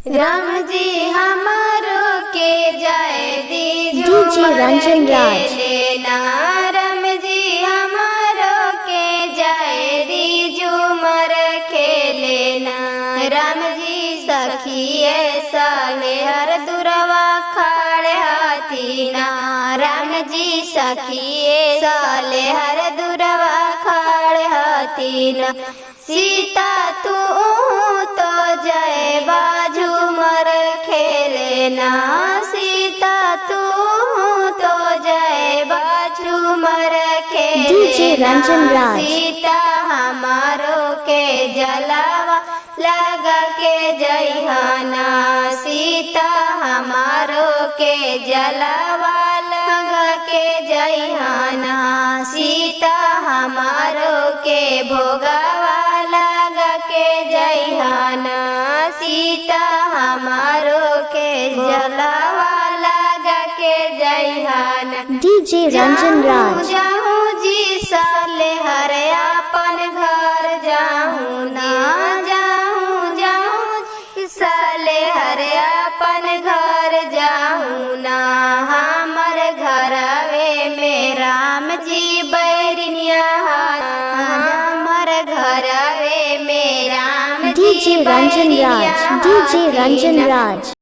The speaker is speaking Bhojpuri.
राम जी हमारो के जाए दी डीजे रंजन राज। लेना। राम जी हमारो के जाए दी झूमर खेलेना। राम जी सखिए साले हर दुरवा खाड़े हाथीना। राम जी सखिए साले हर दुरवा खाड़े हाथीना। सीता तू तो जय बाजू मर खेलेना। सीता तू तो जय बाजू मर डीजे रंजन खेलेना। राज। सीता हमारो के जलावा लगा के जइहाना। सीता हमारो के जलावा लगा के जइहाना। सीता हमारो के भोगावा लगा के जइहाना। सीता हमारो के जलावा लगा के जइहाना। डीजे रंजन राज। जाऊं जी साले हर अपन घर जाऊं ना। जाऊं साले हर अपन घर जाऊं ना। हमर घरवे में राम जी बैरिया। हमर घरवे में राम जी डीजे रंजन राज। डीजे रंजन राज।